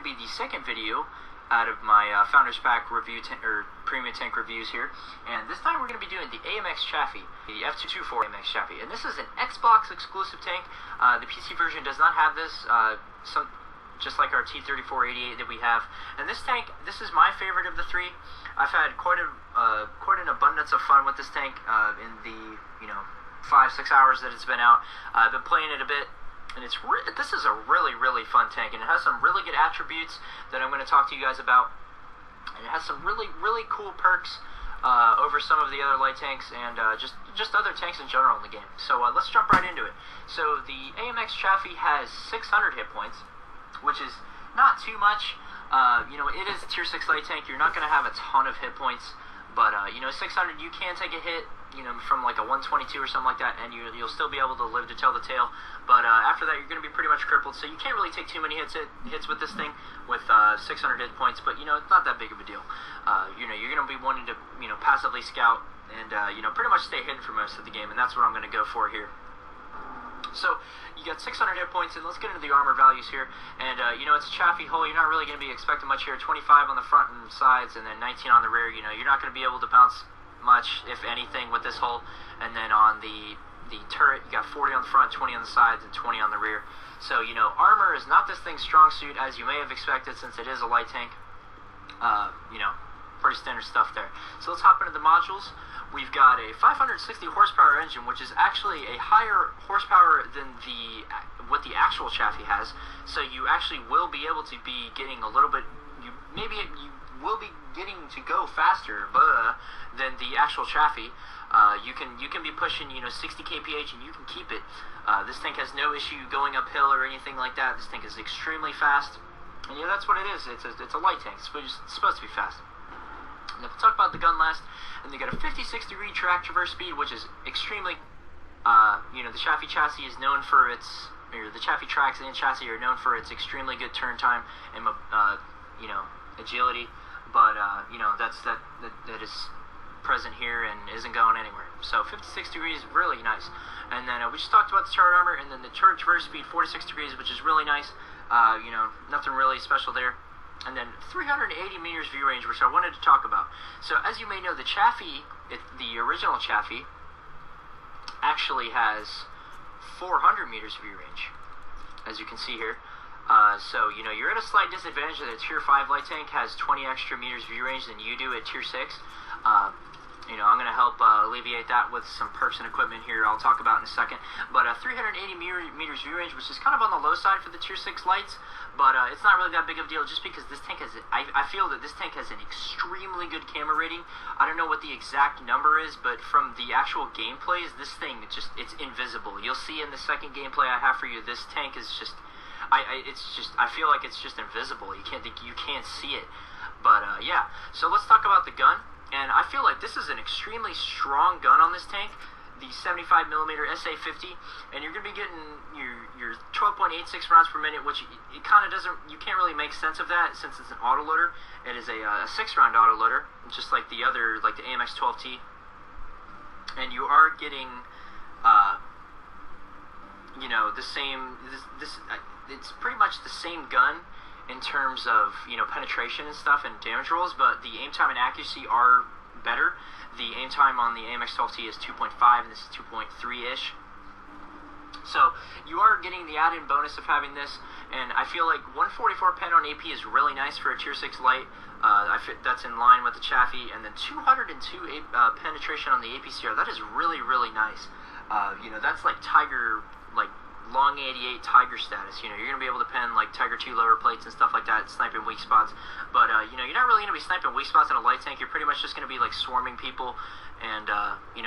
be the second video out of my Founders Pack review or premium tank reviews here, and this time we're going to be doing the AMX Chaffee, the F224 AMX Chaffee, and this is an Xbox exclusive tank. The PC version does not have this, just like our T3488 that we have. And this tank, this is my favorite of the three. I've had quite an abundance of fun with this tank in the 5-6 hours that it's been out. I've been playing it a bit. And this is a really fun tank, and it has some really good attributes that I'm going to talk to you guys about. And it has some really cool perks over some of the other light tanks and just other tanks in general in the game. So let's jump right into it. So the AMX Chaffee has 600 hit points, which is not too much. It is a tier 6 light tank. You're not going to have a ton of hit points, but 600, you can take a hit, from like a 122 or something like that, and you'll still be able to live to tell the tale. But after that, you're going to be pretty much crippled, so you can't really take too many hits with this thing with 600 hit points. But it's not that big of a deal. You're going to be wanting to passively scout and pretty much stay hidden for most of the game, and that's what I'm going to go for here. So you got 600 hit points, and let's get into the armor values here. And it's a Chaffee hull. You're not really going to be expecting much here. 25 on the front and sides, and then 19 on the rear. You're not going to be able to bounce much, if anything, with this hull. And then on the turret, you got 40 on the front, 20 on the sides, and 20 on the rear. So armor is not this thing's strong suit, as you may have expected, since it is a light tank. Pretty standard stuff there. So let's hop into the modules. We've got a 560 horsepower engine, which is actually a higher horsepower than what the actual Chaffee has. So you actually will be able to be getting a little bit. You will be getting to go faster than the actual Chaffee. You can be pushing 60 kph and you can keep it. This tank has no issue going uphill or anything like that. This tank is extremely fast, and that's what it is. It's a light tank. It's supposed to be fast. And if we talk about the gun last, and they got a 56-degree track traverse speed, which is extremely. The Chaffee chassis is known for its. Or the Chaffee tracks and chassis are known for its extremely good turn time and agility. But that is present here and isn't going anywhere. So 56 degrees, really nice. And then we just talked about the turret armor, and then the turret traverse speed 46 degrees, which is really nice. Nothing really special there. And then 380 meters view range, which I wanted to talk about. So as you may know, the Chaffee, the original Chaffee, actually has 400 meters view range, as you can see here. So you're at a slight disadvantage that a tier 5 light tank has 20 extra meters view range than you do at tier 6. I'm going to help alleviate that with some perks and equipment here I'll talk about in a second. But 380 meters view range, which is kind of on the low side for the tier 6 lights, but it's not really that big of a deal just because this tank has, I feel that this tank has an extremely good camera rating. I don't know what the exact number is, but from the actual gameplays, this thing, it's invisible. You'll see in the second gameplay I have for you, this tank is just, I feel like it's just invisible. You can't see it. But yeah, so let's talk about the gun. And I feel like this is an extremely strong gun on this tank, the 75mm SA50, and you're going to be getting your 12.86 rounds per minute, which it kind of doesn't, you can't really make sense of that since it's an autoloader. It is a 6-round autoloader, just like the other, like the AMX 12T. And you are getting, the same, it's pretty much the same gun in terms of penetration and stuff and damage rolls, but the aim time and accuracy are better. The aim time on the AMX 12T is 2.5 and this is 2.3-ish. So you are getting the added bonus of having this, and I feel like 144 pen on AP is really nice for a tier 6 light. That's in line with the Chaffee, and then 202 penetration on the APCR. That is really nice. That's like Tiger, like long 88 Tiger status. You're going to be able to pen like Tiger 2 lower plates and stuff like that, sniping weak spots. But you're not really going to be sniping weak spots in a light tank. You're pretty much just going to be like swarming people and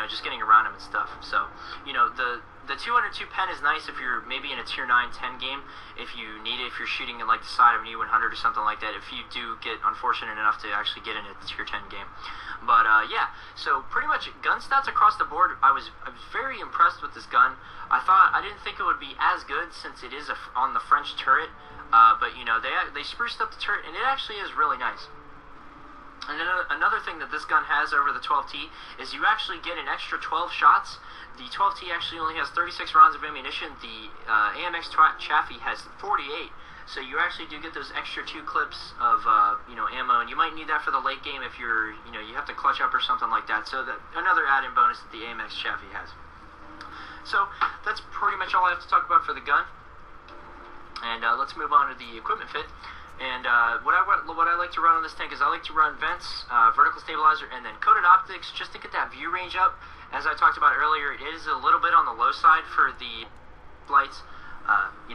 just getting around them and stuff. So the 202 pen is nice if you're maybe in a tier 9-10 game, if you need it, if you're shooting in like the side of an E100 or something like that, if you do get unfortunate enough to actually get in a tier 10 game. But yeah, so pretty much gun stats across the board. I was very impressed with this gun. I didn't think it would be as good since it is on the French turret, but they spruced up the turret, and it actually is really nice. And another thing that this gun has over the 12T is you actually get an extra 12 shots. The 12T actually only has 36 rounds of ammunition. The AMX Chaffee has 48. So you actually do get those extra 2 clips of ammo, and you might need that for the late game if you're you have to clutch up or something like that. So that another add-in bonus that the AMX Chaffee has. So that's pretty much all I have to talk about for the gun. And let's move on to the equipment fit. And what I like to run on this tank is I like to run vents, vertical stabilizer, and then coated optics just to get that view range up. As I talked about earlier, it is a little bit on the low side for the lights.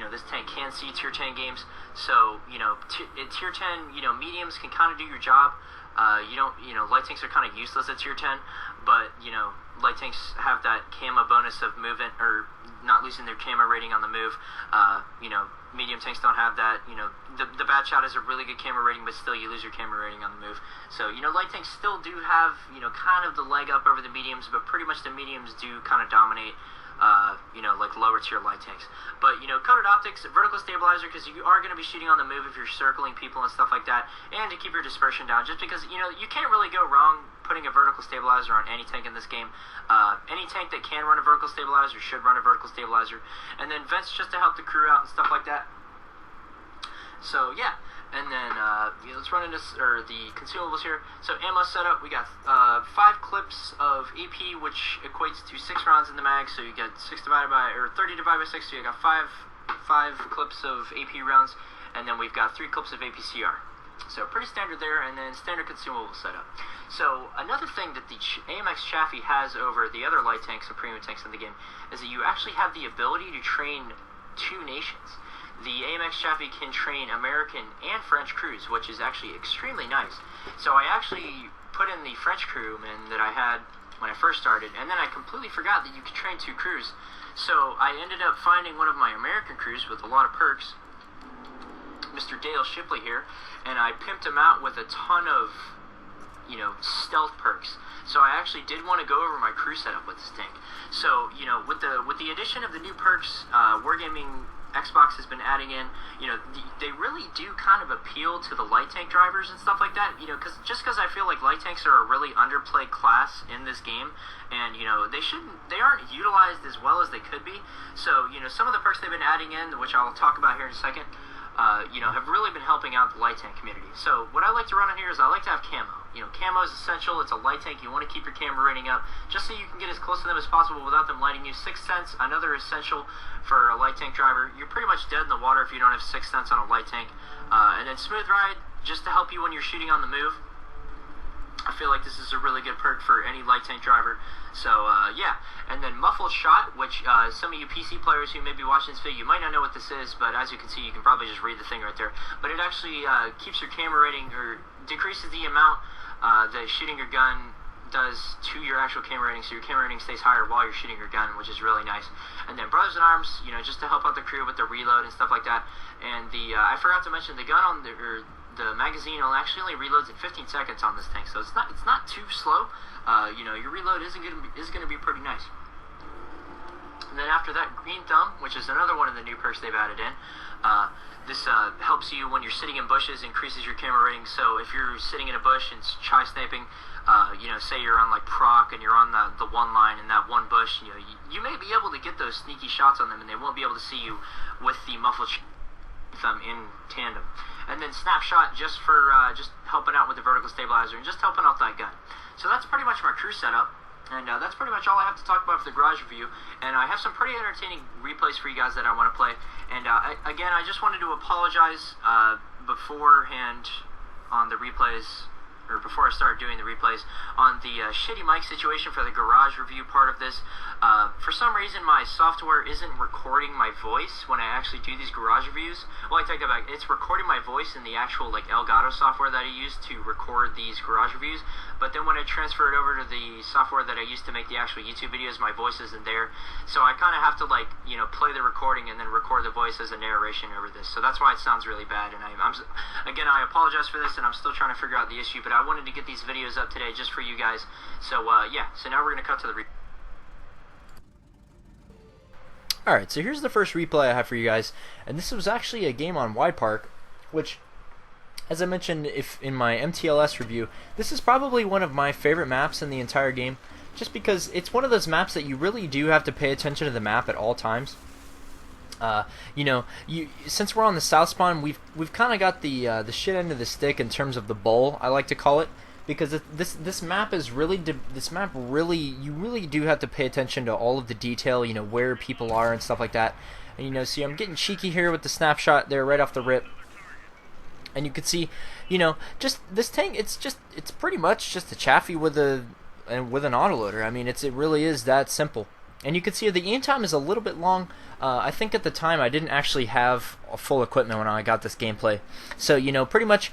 This tank can see tier 10 games, so tier 10 mediums can kind of do your job. Light tanks are kind of useless at tier 10, but light tanks have that camo bonus of movement or not losing their camo rating on the move. Medium tanks don't have that. The bad shot is a really good camo rating, but still you lose your camo rating on the move. So light tanks still do have kind of the leg up over the mediums, but pretty much the mediums do kind of dominate. Like lower tier light tanks. But, coated optics, vertical stabilizer, because you are going to be shooting on the move if you're circling people and stuff like that, and to keep your dispersion down, just because, you can't really go wrong putting a vertical stabilizer on any tank in this game. Any tank that can run a vertical stabilizer should run a vertical stabilizer. And then vents just to help the crew out and stuff like that. So, yeah. And then let's run into the consumables here. So ammo setup, we got 5 clips of AP, which equates to 6 rounds in the mag. So you get 30 divided by 6. So you got 5 clips of AP rounds, and then we've got 3 clips of APCR. So pretty standard there, and then standard consumable setup. So another thing that the AMX Chaffee has over the other light tanks and premium tanks in the game is that you actually have the ability to train 2 nations. The AMX Chaffee can train American and French crews, which is actually extremely nice. So I actually put in the French crewman that I had when I first started, and then I completely forgot that you could train 2 crews. So I ended up finding one of my American crews with a lot of perks, Mr. Dale Shipley here, and I pimped him out with a ton of, stealth perks. So I actually did want to go over my crew setup with this tank. So, with the addition of the new perks, Wargaming Xbox has been adding in, they really do kind of appeal to the light tank drivers and stuff like that, because I feel like light tanks are a really underplayed class in this game, and, they aren't utilized as well as they could be. So, some of the perks they've been adding in, which I'll talk about here in a second, have really been helping out the light tank community. So what I like to run on here is I like to have camo. Camo is essential. It's a light tank. You want to keep your camo rating up just so you can get as close to them as possible without them lighting you. 6 cents, another essential for a light tank driver. You're pretty much dead in the water if you don't have 6 cents on a light tank. And then smooth ride, just to help you when you're shooting on the move. I feel like this is a really good perk for any light tank driver. So, yeah. And then muffled shot, which some of you PC players who may be watching this video, you might not know what this is, but as you can see, you can probably just read the thing right there. But it actually keeps your camera rating, or decreases the amount that shooting your gun does to your actual camera rating, so your camera rating stays higher while you're shooting your gun, which is really nice. And then Brothers in Arms, just to help out the crew with the reload and stuff like that. And the I forgot to mention, the gun on the magazine actually only reloads in 15 seconds on this tank, so it's not too slow. Your reload is going to be pretty nice. And then after that, Green Thumb, which is another one of the new perks they've added in. This helps you when you're sitting in bushes, increases your camera rating. So if you're sitting in a bush and chai sniping, say you're on like proc and you're on the one line in that one bush, you may be able to get those sneaky shots on them, and they won't be able to see you with the muffled thumb in tandem. And then snapshot, just for just helping out with the vertical stabilizer and just helping out that gun. So that's pretty much my crew setup, and that's pretty much all I have to talk about for the garage review. And I have some pretty entertaining replays for you guys that I want to play. And again, I just wanted to apologize beforehand on the replays, or before I started doing the replays, on the shitty mic situation for the garage review part of this. For some reason, my software isn't recording my voice when I actually do these garage reviews. Well, I take that back. It's recording my voice in the actual Elgato software that I use to record these garage reviews. But then when I transfer it over to the software that I use to make the actual YouTube videos, my voice isn't there. So I kind of have to play the recording and then record the voice as a narration over this. So that's why it sounds really bad. And again, I apologize for this, and I'm still trying to figure out the issue. But I wanted to get these videos up today just for you guys. So yeah. So now we're gonna cut to the Alright, so here's the first replay I have for you guys, and this was actually a game on Wide Park, which, as I mentioned in my MTLS review, this is probably one of my favorite maps in the entire game, just because it's one of those maps that you really do have to pay attention to the map at all times. You know, since we're on the south spawn, we've kind of got the shit end of the stick in terms of the bowl, I like to call it, because this map is really you really do have to pay attention to all of the detail, you know, where people are and stuff like that. And you know, see, I'm getting cheeky here with the snapshot there right off the rip. And you can see, you know, just this tank, it's pretty much just a Chaffee with an autoloader. I mean, it really is that simple. And you can see the aim time is a little bit long. I think at the time I didn't actually have a full equipment when I got this gameplay. So, you know, pretty much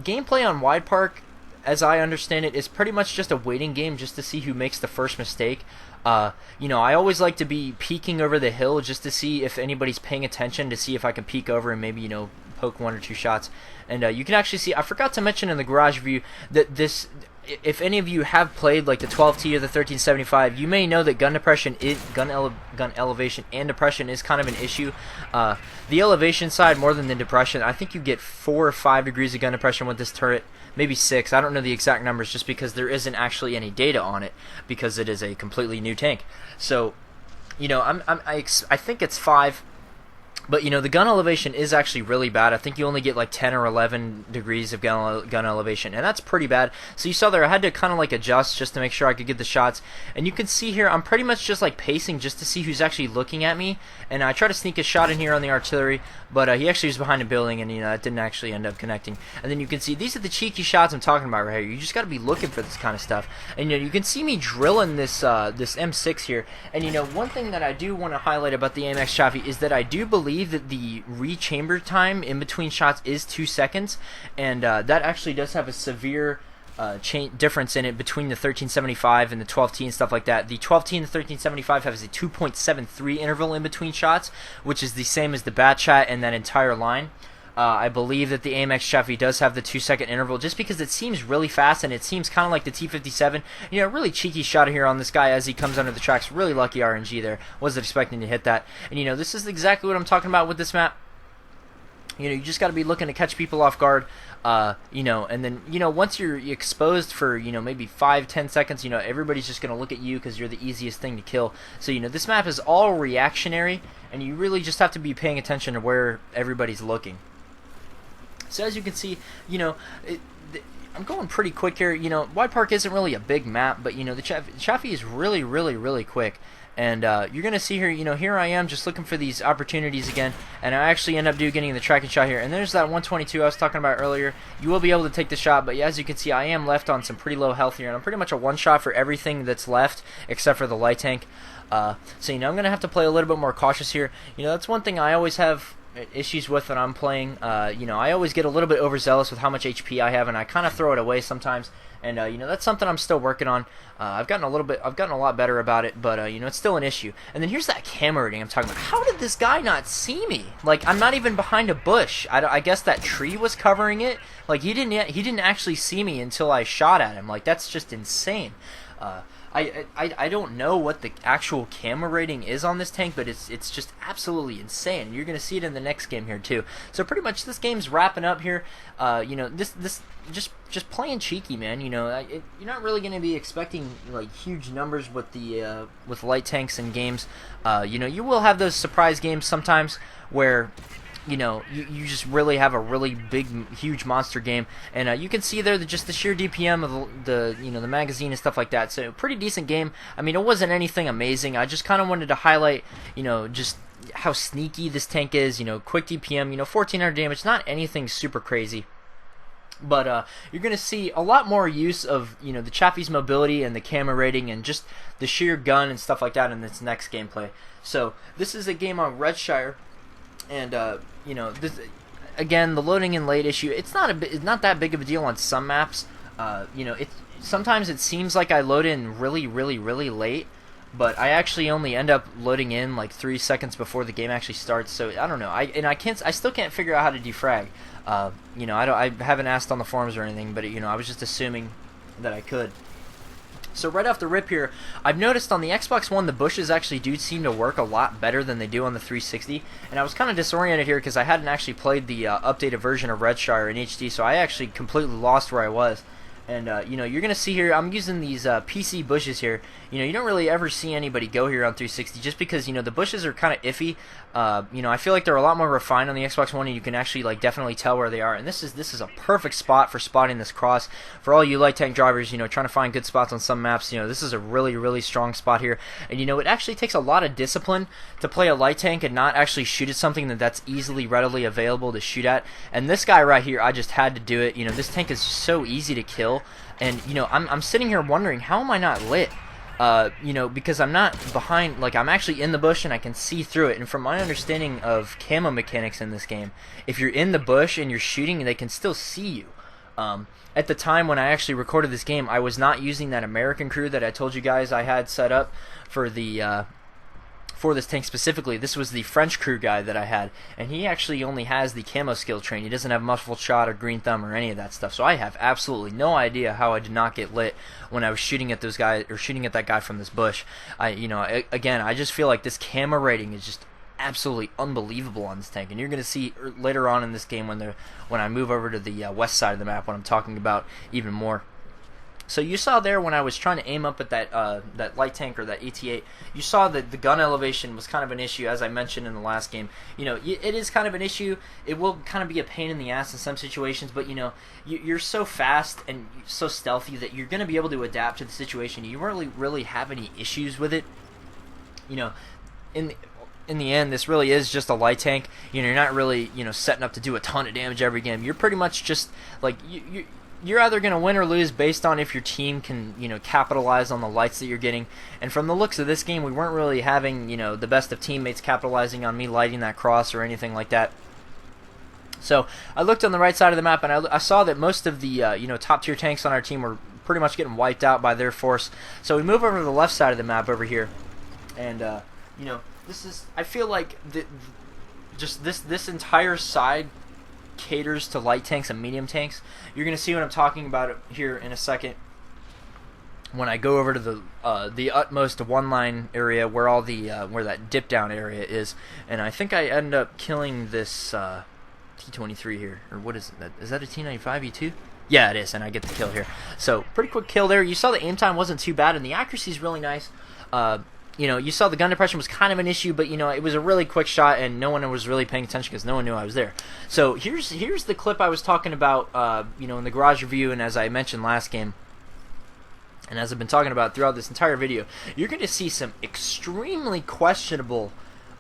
gameplay on Wide Park, as I understand it, is pretty much just a waiting game just to see who makes the first mistake. You know, I always like to be peeking over the hill just to see if anybody's paying attention, to see if I can peek over and maybe, you know, poke one or two shots. And you can actually see, I forgot to mention in the garage view that this, if any of you have played like the 12T or the 1375, you may know that gun depression gun elevation and depression is kind of an issue. The elevation side more than the depression, I think you get 4 or 5 degrees of gun depression with this turret, maybe 6. I don't know the exact numbers just because there isn't actually any data on it because it is a completely new tank. So, you know, I think it's 5. But, you know, the gun elevation is actually really bad. I think you only get like 10 or 11 degrees of gun elevation, and that's pretty bad. So you saw there I had to kind of like adjust just to make sure I could get the shots. And you can see here I'm pretty much just like pacing just to see who's actually looking at me. And I try to sneak a shot in here on the artillery, but he actually was behind a building, and, you know, that didn't actually end up connecting. And then you can see these are the cheeky shots I'm talking about right here. You just got to be looking for this kind of stuff. And, you know, you can see me drilling this this M6 here. And, you know, one thing that I do want to highlight about the AMX Chaffee is that I do believe that the rechamber time in between shots is 2 seconds, and that actually does have a severe difference in it between the 1375 and the 12T and stuff like that. The 12T and the 1375 has a 2.73 interval in between shots, which is the same as the bat chat and that entire line. I believe that the AMX Chaffee does have the 2-second interval just because it seems really fast, and it seems kind of like the T57. You know, really cheeky shot here on this guy as he comes under the tracks. Really lucky RNG there. Wasn't expecting to hit that. And, you know, this is exactly what I'm talking about with this map. You know, you just got to be looking to catch people off guard, you know, and then, you know, once you're exposed for, you know, maybe 5-10 seconds, you know, everybody's just going to look at you because you're the easiest thing to kill. So, you know, this map is all reactionary, and you really just have to be paying attention to where everybody's looking. So as you can see, you know, I'm going pretty quick here. You know, Wide Park isn't really a big map, but, you know, the Chaffee is really, really, really quick. And you're going to see here, you know, here I am just looking for these opportunities again, and I actually end up getting the tracking shot here. And there's that 122 I was talking about earlier. You will be able to take the shot, but yeah, as you can see, I am left on some pretty low health here, and I'm pretty much a one-shot for everything that's left except for the light tank. So, you know, I'm going to have to play a little bit more cautious here. You know, that's one thing I always have issues with when I'm playing. You know, I always get a little bit overzealous with how much HP I have, and I kind of throw it away sometimes. And you know, that's something I'm still working on. I've gotten a lot better about it, but you know, it's still an issue. And then here's that camera rating I'm talking about. How did this guy not see me? Like, I'm not even behind a bush. I guess that tree was covering it. Like, he didn't actually see me until I shot at him. Like, that's just insane. I don't know what the actual camera rating is on this tank, but it's just absolutely insane. You're gonna see it in the next game here too. So pretty much this game's wrapping up here. You know, this just playing cheeky, man. You know, you're not really gonna be expecting like huge numbers with the with light tanks and games. You know, you will have those surprise games sometimes where, you know, you just really have a really big, huge monster game, and you can see there just the sheer DPM of the you know, the magazine and stuff like that. So pretty decent game. I mean, it wasn't anything amazing. I just kind of wanted to highlight, you know, just how sneaky this tank is. You know, quick DPM, you know, 1400 damage, not anything super crazy. But you're going to see a lot more use of, you know, the Chaffee's mobility and the camera rating and just the sheer gun and stuff like that in this next gameplay. So this is a game on Redshire. And you know, this, again, the loading in late issue, it's not that big of a deal on some maps. You know, sometimes it seems like I load in really, really, really late, but I actually only end up loading in like 3 seconds before the game actually starts. So I don't know. I still can't figure out how to defrag. You know, I haven't asked on the forums or anything, but you know, I was just assuming that I could. So right off the rip here, I've noticed on the Xbox One the bushes actually do seem to work a lot better than they do on the 360, and I was kind of disoriented here because I hadn't actually played the updated version of Redshire in HD, so I actually completely lost where I was. And, you're going to see here, I'm using these PC bushes here. You don't really ever see anybody go here on 360 just because, the bushes are kind of iffy. I feel like they're a lot more refined on the Xbox One, and you can actually, definitely tell where they are. And this is a perfect spot for spotting this cross. For all you light tank drivers, trying to find good spots on some maps, this is a really, really strong spot here. And, it actually takes a lot of discipline to play a light tank and not actually shoot at something that's easily, readily available to shoot at. And this guy right here, I just had to do it. This tank is so easy to kill. And, I'm sitting here wondering, how am I not lit? Because I'm not behind, I'm actually in the bush and I can see through it. And from my understanding of camo mechanics in this game, if you're in the bush and you're shooting, they can still see you. At the time when I actually recorded this game, I was not using that American crew that I told you guys I had set up for the for this tank specifically. This was the French crew guy that I had, and he actually only has the camo skill train. He doesn't have muffled shot or green thumb or any of that stuff. So I have absolutely no idea how I did not get lit when I was shooting at those guys or shooting at that guy from this bush. Again, I just feel like this camo rating is just absolutely unbelievable on this tank, and you're going to see later on in this game when I move over to the west side of the map, what I'm talking about even more. So you saw there when I was trying to aim up at that light tank or that ET8, you saw that the gun elevation was kind of an issue, as I mentioned in the last game. It is kind of an issue. It will kind of be a pain in the ass in some situations, but you're so fast and so stealthy that you're going to be able to adapt to the situation. You won't really have any issues with it. In the end, this really is just a light tank. You're not really setting up to do a ton of damage every game. You're pretty much just you're either going to win or lose based on if your team can, capitalize on the lights that you're getting. And from the looks of this game, we weren't really having, the best of teammates capitalizing on me lighting that cross or anything like that. So I looked on the right side of the map, and I saw that most of the, top tier tanks on our team were pretty much getting wiped out by their force. So we move over to the left side of the map over here, and, this is, I feel like just this entire side caters to light tanks and medium tanks. You're going to see what I'm talking about here in a second when I go over to the utmost one line area where all the where that dip down area is, and I think I end up killing this T-23 here, or what is it? Is that a T-95 E2? Yeah, it is, and I get the kill here. So pretty quick kill there. You saw the aim time wasn't too bad, and the accuracy is really nice. You saw the gun depression was kind of an issue, but it was a really quick shot, and no one was really paying attention because no one knew I was there. So here's the clip I was talking about, in the garage review, and as I mentioned last game, and as I've been talking about throughout this entire video, you're going to see some extremely questionable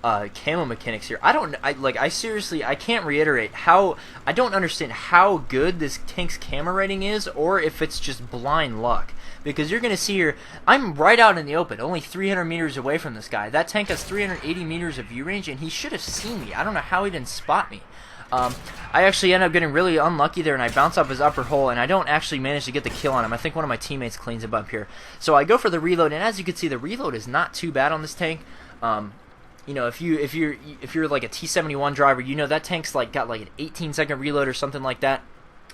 camo mechanics here. I seriously, I can't reiterate how, I don't understand how good this tank's camo rating is, or if it's just blind luck. Because you're going to see here, I'm right out in the open, only 300 meters away from this guy. That tank has 380 meters of view range, and he should have seen me. I don't know how he didn't spot me. I actually end up getting really unlucky there, and I bounce off his upper hole, and I don't actually manage to get the kill on him. I think one of my teammates cleans him up here. So I go for the reload, and as you can see, the reload is not too bad on this tank. If you're like a T-71 driver, that tank's got an 18-second reload or something like that.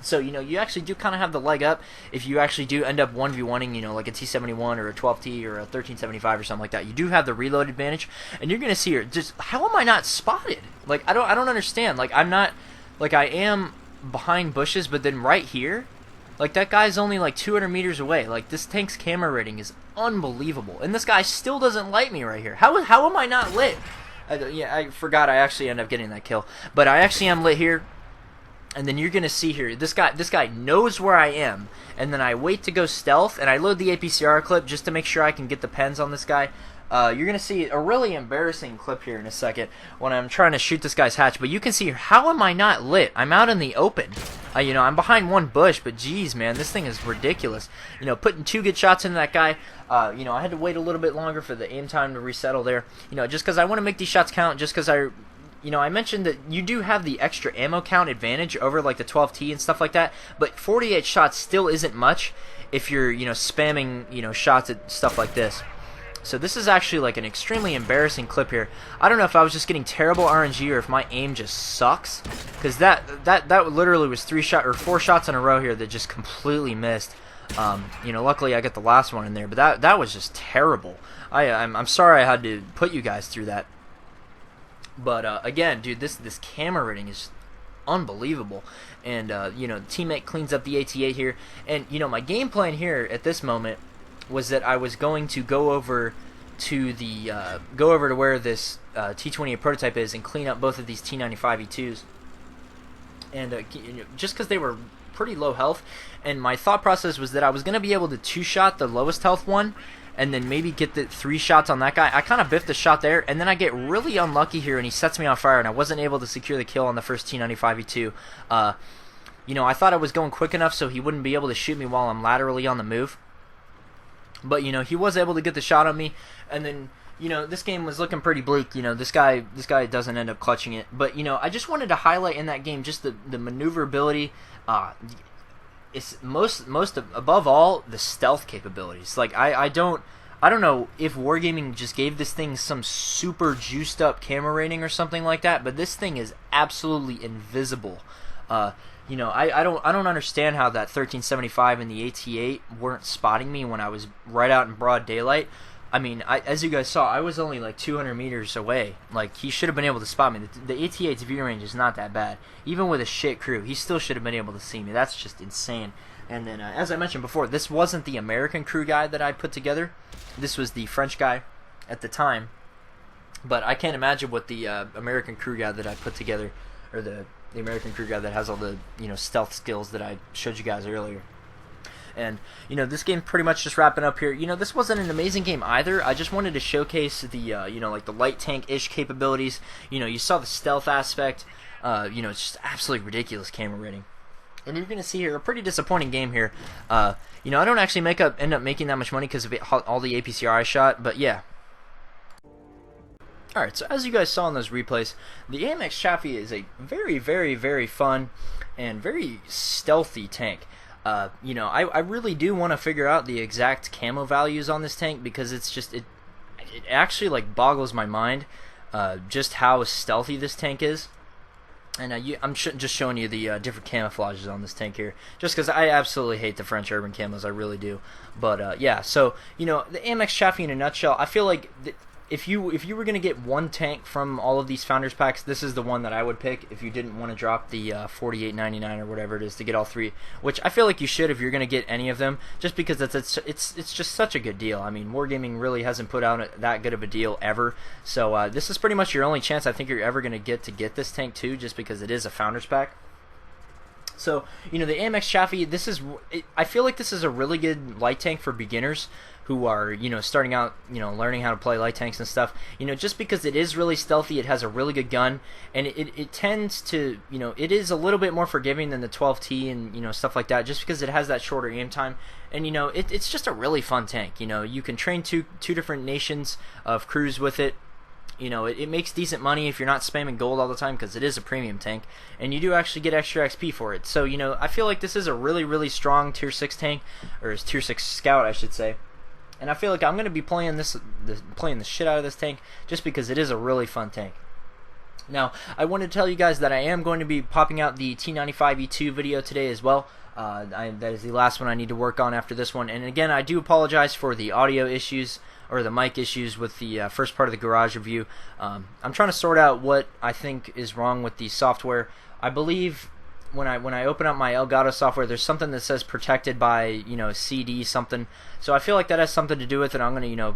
So, you actually do kind of have the leg up if you actually do end up 1v1ing, like a T-71 or a 12T or a 1375 or something like that. You do have the reload advantage, and you're going to see here, just, how am I not spotted? I don't understand. I'm not, I am behind bushes, but then right here, that guy's only 200 meters away. This tank's camera rating is unbelievable, and this guy still doesn't light me right here. How am I not lit? I forgot I actually ended up getting that kill, but I actually am lit here. And then you're going to see here, this guy knows where I am, and then I wait to go stealth, and I load the APCR clip just to make sure I can get the pens on this guy. You're going to see a really embarrassing clip here in a second when I'm trying to shoot this guy's hatch, but you can see here, how am I not lit? I'm out in the open. I'm behind one bush, but geez, man, this thing is ridiculous. Putting 2 good shots into that guy, I had to wait a little bit longer for the aim time to resettle there, just because I want to make these shots count, just because I mentioned that you do have the extra ammo count advantage over the 12T and stuff like that, but 48 shots still isn't much if you're, spamming, shots at stuff like this. So this is actually an extremely embarrassing clip here. I don't know if I was just getting terrible RNG or if my aim just sucks, because that literally was 4 shots in a row here that just completely missed. Luckily I got the last one in there, but that was just terrible. I'm sorry I had to put you guys through that. But again, dude, this camera rating is unbelievable. And teammate cleans up the AT-8 here, and my game plan here at this moment was that I was going to go over to where this T-28 prototype is and clean up both of these T-95 E2s, and just because they were pretty low health, and my thought process was that I was going to be able to 2-shot the lowest health one and then maybe get the 3 shots on that guy. I kind of biffed the shot there, and then I get really unlucky here, and he sets me on fire, and I wasn't able to secure the kill on the first T-95 E2. I thought I was going quick enough so he wouldn't be able to shoot me while I'm laterally on the move. But, he was able to get the shot on me, and then, this game was looking pretty bleak. This guy doesn't end up clutching it. But, I just wanted to highlight in that game just the maneuverability. It's above all, the stealth capabilities. Like, I don't know if Wargaming just gave this thing some super juiced up camera rating or something like that, but this thing is absolutely invisible. I don't understand how that 1375 and the AT-8 weren't spotting me when I was right out in broad daylight. I mean, as you guys saw, I was only like 200 meters away. Like, he should have been able to spot me. The AT-8's view range is not that bad. Even with a shit crew, he still should have been able to see me. That's just insane. And then, as I mentioned before, this wasn't the American crew guy that I put together. This was the French guy at the time. But I can't imagine what the American crew guy that I put together, or the American crew guy that has all the stealth skills that I showed you guys earlier. And this game pretty much just wrapping up here. This wasn't an amazing game either. I just wanted to showcase the like the light tank-ish capabilities. You saw the stealth aspect. It's just absolutely ridiculous camera rating. And you're gonna see here a pretty disappointing game here. I don't actually end up making that much money because of all the APCR I shot. But yeah. Alright, so as you guys saw in those replays, the AMX Chaffee is a very, very, very fun and very stealthy tank. I really do want to figure out the exact camo values on this tank, because it's just it actually like boggles my mind just how stealthy this tank is. And I'm just showing you the different camouflages on this tank here, just because I absolutely hate the French urban camos, I really do. But yeah, so the AMX Chaffee in a nutshell, I feel like if you were gonna get one tank from all of these Founders packs, this is the one that I would pick. If you didn't want to drop the $48.99 or whatever it is to get all 3, which I feel like you should if you're gonna get any of them, just because it's just such a good deal. I mean, Wargaming really hasn't put out that good of a deal ever. So this is pretty much your only chance I think you're ever gonna get this tank too, just because it is a Founders pack. So the AMX Chaffee, I feel like this is a really good light tank for beginners who are starting out, learning how to play light tanks and stuff. Just because it is really stealthy, it has a really good gun, and it tends to, it is a little bit more forgiving than the 12T and stuff like that, just because it has that shorter aim time. And it's just a really fun tank. You can train two different nations of crews with it. It makes decent money if you're not spamming gold all the time, because it is a premium tank, and you do actually get extra XP for it. So I feel like this is a really, really strong tier 6 tank, or tier 6 scout I should say. And I feel like I'm going to be playing the shit out of this tank, just because it is a really fun tank. Now, I wanted to tell you guys that I am going to be popping out the T95E2 video today as well. That is the last one I need to work on after this one. And again, I do apologize for the audio issues, or the mic issues with the first part of the garage review. I'm trying to sort out what I think is wrong with the software. I believe when I open up my Elgato software, there's something that says protected by CD something. So I feel like that has something to do with it. I'm gonna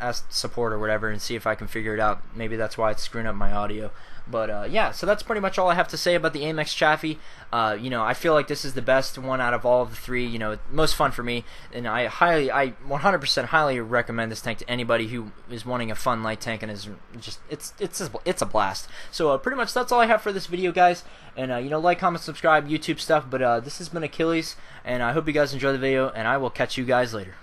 ask support or whatever and see if I can figure it out. Maybe that's why it's screwing up my audio. But yeah, so that's pretty much all I have to say about the AMX Chaffee. I feel like this is the best one out of all of the 3. Most fun for me, and I 100% highly recommend this tank to anybody who is wanting a fun light tank and is just it's a blast. So pretty much that's all I have for this video, guys. And like, comment, subscribe, YouTube stuff. But this has been Achilles, and I hope you guys enjoy the video, and I will catch you guys later.